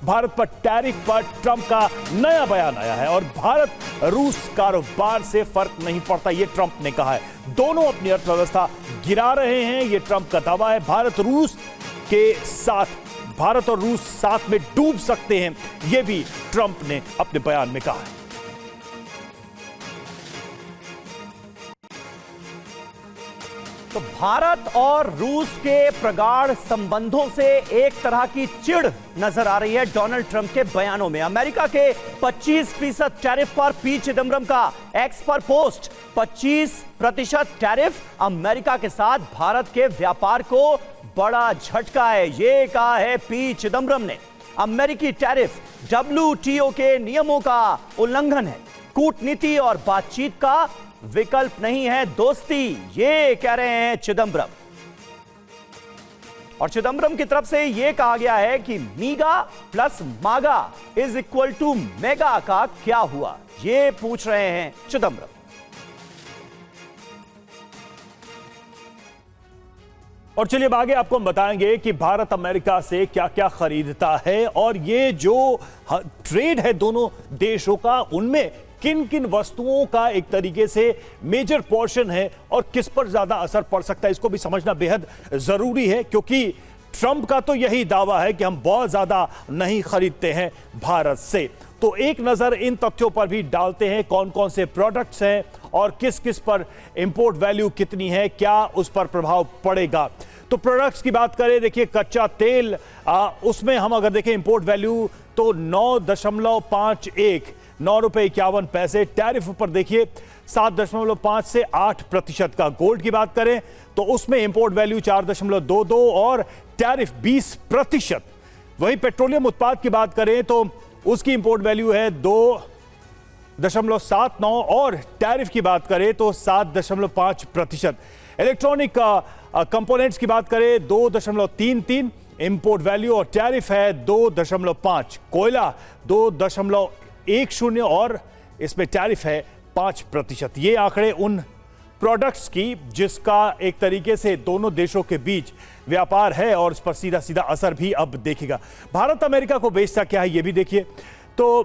भारत पर टैरिफ पर ट्रंप का नया बयान आया है और भारत रूस कारोबार से फर्क नहीं पड़ता, यह ट्रंप ने कहा है। दोनों अपनी अर्थव्यवस्था गिरा रहे हैं, यह ट्रंप का दावा है। भारत और रूस साथ में डूब सकते हैं, यह भी ट्रंप ने अपने बयान में कहा है। तो भारत और रूस के प्रगाढ़ संबंधों से एक तरह की चिढ़ नजर आ रही है डोनाल्ड ट्रंप के बयानों में। अमेरिका के 25% टैरिफ पर पी चिदम्बरम का एक्स पर पोस्ट। 25% टैरिफ अमेरिका के साथ भारत के व्यापार को बड़ा झटका है, ये कहा है पी चिदम्बरम ने। अमेरिकी टैरिफ WTO के नियमों का उल्लंघन है, कूटनीति और बातचीत का विकल्प नहीं है दोस्ती, ये कह रहे हैं चिदम्बरम। और चिदम्बरम की तरफ से यह कहा गया है कि मीगा प्लस मागा इज इक्वल टू मेगा का क्या हुआ, ये पूछ रहे हैं चिदम्बरम। और चलिए आगे आपको हम बताएंगे कि भारत अमेरिका से क्या क्या खरीदता है और ये जो ट्रेड है दोनों देशों का, उनमें किन किन वस्तुओं का एक तरीके से मेजर पोर्शन है और किस पर ज्यादा असर पड़ सकता है, इसको भी समझना बेहद जरूरी है। क्योंकि ट्रंप का तो यही दावा है कि हम बहुत ज्यादा नहीं खरीदते हैं भारत से। तो एक नजर इन तथ्यों पर भी डालते हैं, कौन कौन से प्रोडक्ट्स हैं और किस किस पर इंपोर्ट वैल्यू कितनी है, क्या उस पर प्रभाव पड़ेगा। तो प्रोडक्ट्स की बात करें, देखिए कच्चा तेल, उसमें हम अगर देखें इंपोर्ट वैल्यू तो 9.51, 9 रुपए 51 पैसे। टैरिफ पर देखिए 7.5 से 8% का। गोल्ड की बात करें तो उसमें इंपोर्ट वैल्यू 4.22 और टैरिफ 20%। वहीं पेट्रोलियम उत्पाद की बात करें तो उसकी इंपोर्ट वैल्यू है 2.79 और टैरिफ की बात करें तो 7.5%। इलेक्ट्रॉनिक कंपोनेंट्स की बात करें 2.33 इंपोर्ट वैल्यू और टैरिफ है 2.5। कोयला 2.10 और इसमें टैरिफ है 5%। ये आंकड़े उन प्रोडक्ट्स की जिसका एक तरीके से दोनों देशों के बीच व्यापार है और इस पर सीधा सीधा असर भी अब देखेगा। भारत अमेरिका को बेचता क्या है ये भी देखिए। तो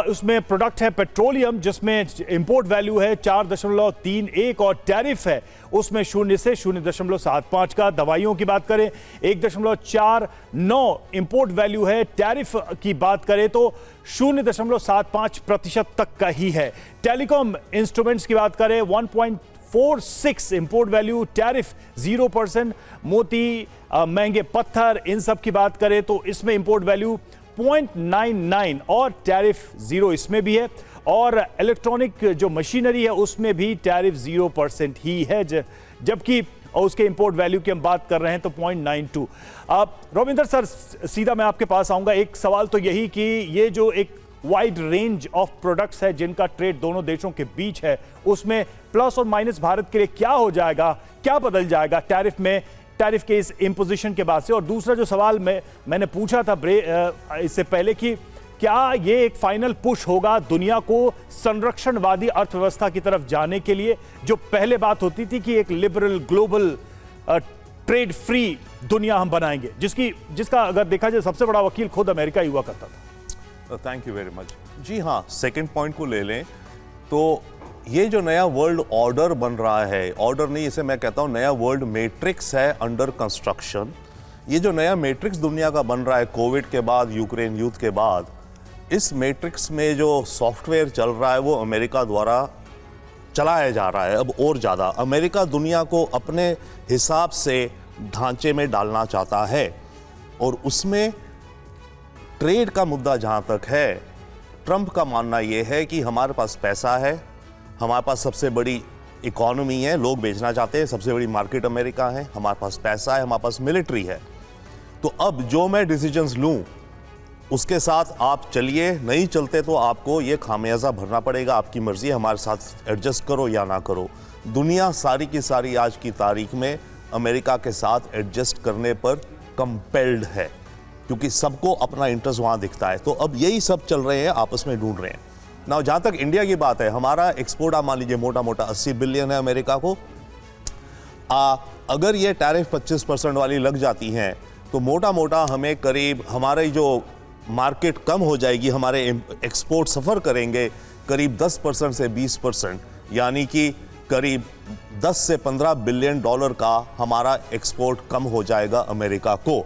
उसमें प्रोडक्ट है पेट्रोलियम जिसमें इंपोर्ट वैल्यू है 4.31 और टैरिफ है उसमें 0 से 0.75 का। दवाइयों की बात करें 1.49 इंपोर्ट वैल्यू है, टैरिफ की बात करें तो 0.75% तक का ही है। टेलीकॉम इंस्ट्रूमेंट्स की बात करें 1.46 इंपोर्ट वैल्यू, टैरिफ 0%। मोती, महंगे पत्थर, इन सब की बात करें तो इसमें इंपोर्ट वैल्यू 0.99 और टैरिफ 0 इसमें भी है। और इलेक्ट्रॉनिक जो मशीनरी है उसमें भी टैरिफ 0% ही है, जबकि उसके इंपोर्ट वैल्यू की हम बात कर रहे हैं तो 0.92। अब रविंदर सर सीधा मैं आपके पास आऊंगा। एक सवाल तो यही कि ये जो एक वाइड रेंज ऑफ प्रोडक्ट्स है जिनका ट्रेड दोनों देशों के बीच है, उसमें प्लस और माइनस भारत के लिए क्या हो जाएगा, क्या बदल जाएगा टैरिफ में, टैरिफ के इस इंपोजिशन के बाद से। और दूसरा जो सवाल मैंने पूछा था इससे पहले कि क्या ये एक फाइनल पुश होगा दुनिया को संरक्षणवादी अर्थव्यवस्था की तरफ जाने के लिए, जो पहले बात होती थी कि एक लिबरल ग्लोबल ट्रेड फ्री दुनिया हम बनाएंगे, जिसका अगर देखा जाए सबसे बड़ा वकील खुद अमेरिका ही हुआ करता था। Thank you very much. जी हाँ, सेकंड पॉइंट को ले लें तो ये जो नया वर्ल्ड ऑर्डर बन रहा है, ऑर्डर नहीं इसे मैं कहता हूँ नया वर्ल्ड मैट्रिक्स है अंडर कंस्ट्रक्शन। ये जो नया मैट्रिक्स दुनिया का बन रहा है कोविड के बाद, यूक्रेन युद्ध के बाद, इस मैट्रिक्स में जो सॉफ्टवेयर चल रहा है वो अमेरिका द्वारा चलाया जा रहा है। अब और ज़्यादा अमेरिका दुनिया को अपने हिसाब से ढांचे में डालना चाहता है और उसमें ट्रेड का मुद्दा जहाँ तक है, ट्रंप का मानना ये है कि हमारे पास पैसा है, हमारे पास सबसे बड़ी इकोनॉमी है, लोग बेचना चाहते हैं, सबसे बड़ी मार्केट अमेरिका है, हमारे पास पैसा है, हमारे पास मिलिट्री है, तो अब जो मैं डिसीजंस लूं उसके साथ आप चलिए, नहीं चलते तो आपको ये खामियाजा भरना पड़ेगा, आपकी मर्जी है, हमारे साथ एडजस्ट करो या ना करो। दुनिया सारी की सारी आज की तारीख में अमेरिका के साथ एडजस्ट करने पर कंपेल्ड है क्योंकि सबको अपना इंटरेस्ट वहाँ दिखता है। तो अब यही सब चल रहे हैं, आपस में ढूंढ रहे हैं ना। जहाँ तक इंडिया की बात है, हमारा एक्सपोर्ट आप मान लीजिए मोटा मोटा 80 बिलियन है अमेरिका को। अगर ये टैरिफ 25% वाली लग जाती हैं तो मोटा मोटा हमें करीब हमारे जो मार्केट कम हो जाएगी, हमारे एक्सपोर्ट सफ़र करेंगे करीब 10% से 20%, यानी कि करीब 10 से 15 बिलियन डॉलर का हमारा एक्सपोर्ट कम हो जाएगा अमेरिका को,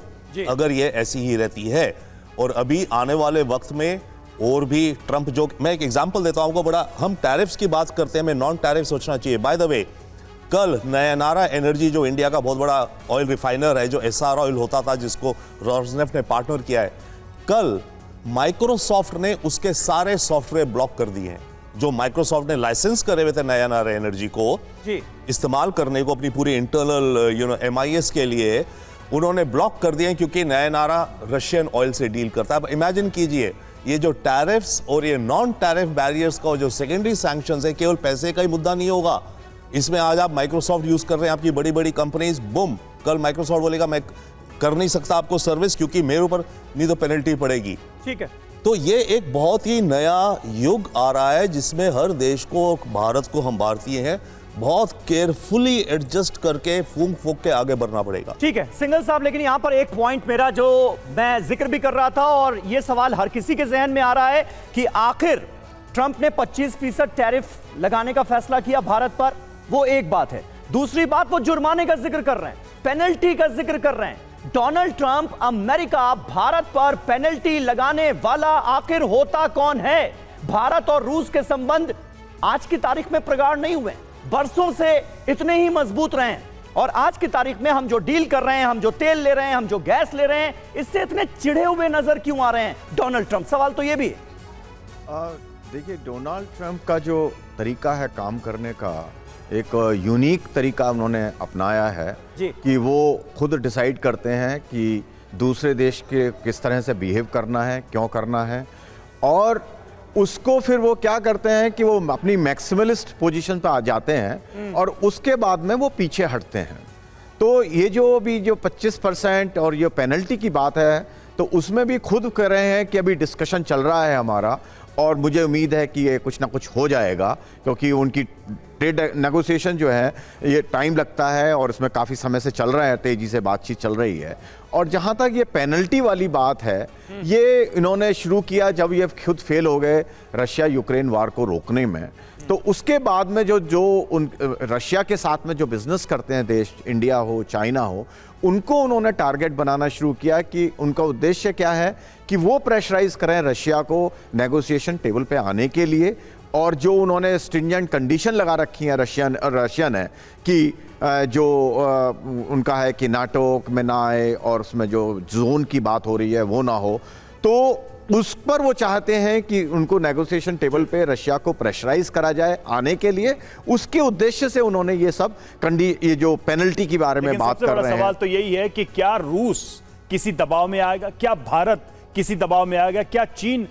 अगर ये ऐसी ही रहती है। और अभी आने वाले वक्त में और भी ट्रंप, जो मैं एक एग्जांपल देता हूं आपको, बड़ा हम टैरिफ्स की बात करते हैं, हमें नॉन टैरिफ सोचना चाहिए। बाय द वे, कल नयनारा एनर्जी, जो इंडिया का बहुत बड़ा ऑयल रिफाइनर है, जो एसआर ऑयल होता था जिसको रोसनेफ्ट ने पार्टनर किया है, कल माइक्रोसॉफ्ट ने उसके सारे सॉफ्टवेयर ब्लॉक कर दिए हैं। जो माइक्रोसॉफ्ट ने लाइसेंस करे हुए थे नयनारा एनर्जी को इस्तेमाल करने को अपनी पूरी इंटरनल MIS के लिए, उन्होंने ब्लॉक कर दिए क्योंकि नयनारा रशियन ऑयल से डील करता है। अब इमेजिन कीजिए, ये जो टैरिफ्स और ये नॉन टैरिफ बैरियर्स का जो सेकेंडरी सैंक्शंस है, केवल पैसे का ही मुद्दा नहीं होगा। इसमें आज आप माइक्रोसॉफ्ट यूज कर रहे हैं, आपकी बड़ी बड़ी कंपनीज, बुम, कल माइक्रोसॉफ्ट बोलेगा मैं कर नहीं सकता आपको सर्विस क्योंकि मेरे ऊपर नहीं तो पेनल्टी पड़ेगी। ठीक है, तो ये एक बहुत ही नया युग आ रहा है जिसमें हर देश को, भारत को, हम भारतीय हैं, बहुत केयरफुली एडजस्ट करके फूंक फूंक के आगे बढ़ना पड़ेगा। ठीक है सिंघल साहब, लेकिन यहां पर एक पॉइंट मेरा जो मैं जिक्र भी कर रहा था और ये सवाल हर किसी के जहन में आ रहा है कि आखिर ट्रंप ने 25% टैरिफ लगाने का फैसला किया भारत पर, वो एक बात है। दूसरी बात, वो जुर्माने का जिक्र कर रहे हैं, पेनल्टी का जिक्र कर रहे हैं। डोनाल्ड ट्रंप, अमेरिका भारत पर पेनल्टी लगाने वाला आखिर होता कौन है? भारत और रूस के संबंध आज की तारीख में प्रगाढ़ नहीं हुए, बरसों से इतने ही मजबूत रहे हैं, और आज की तारीख में हम जो डील कर रहे हैं, हम जो तेल ले रहे हैं, हम जो गैस ले रहे हैं, इससे इतने चिढ़े हुए नजर क्यों आ रहे हैं डोनाल्ड ट्रंप? सवाल तो ये भी है। देखिए, डोनाल्ड ट्रंप का जो तरीका है काम करने का, एक यूनिक तरीका उन्होंने अपनाया है कि वो खुद डिसाइड करते हैं कि दूसरे देश के किस तरह से बिहेव करना है, क्यों करना है, और उसको फिर वो क्या करते हैं कि वो अपनी मैक्सिमलिस्ट पोजीशन पर आ जाते हैं और उसके बाद में वो पीछे हटते हैं। तो ये जो भी जो 25% और ये पेनल्टी की बात है, तो उसमें भी खुद कह रहे हैं कि अभी डिस्कशन चल रहा है हमारा, और मुझे उम्मीद है कि ये कुछ ना कुछ हो जाएगा, क्योंकि उनकी ट्रेड नेगोशिएशन जो है ये टाइम लगता है और इसमें काफ़ी समय से चल रहा है, तेज़ी से बातचीत चल रही है। और जहाँ तक ये पेनल्टी वाली बात है, ये इन्होंने शुरू किया जब ये खुद फेल हो गए रशिया यूक्रेन वार को रोकने में। तो उसके बाद में जो उन रशिया के साथ में जो बिजनेस करते हैं देश, इंडिया हो, चाइना हो, उनको उन्होंने टारगेट बनाना शुरू किया कि उनका उद्देश्य क्या है कि वो प्रेशराइज करें रशिया को नेगोशिएशन टेबल पे आने के लिए। और जो उन्होंने स्ट्रिंजेंट कंडीशन लगा रखी है रशियन है कि जो उनका है कि नाटो में ना आए और उसमें जो जोन की बात हो रही है वो ना हो, तो उस पर वो चाहते हैं कि उनको नेगोशिएशन टेबल पे रशिया को प्रेशराइज करा जाए आने के लिए। उसके उद्देश्य से उन्होंने ये सब ये जो पेनल्टी के बारे में बात कर रहे हैं। सवाल तो यही है कि क्या रूस किसी दबाव में आएगा, क्या भारत किसी दबाव में आएगा, क्या चीन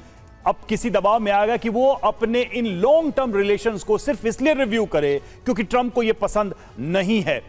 अब किसी दबाव में आएगा कि वो अपने इन लॉन्ग टर्म रिलेशंस को सिर्फ इसलिए रिव्यू करे क्योंकि ट्रंप को ये पसंद नहीं है?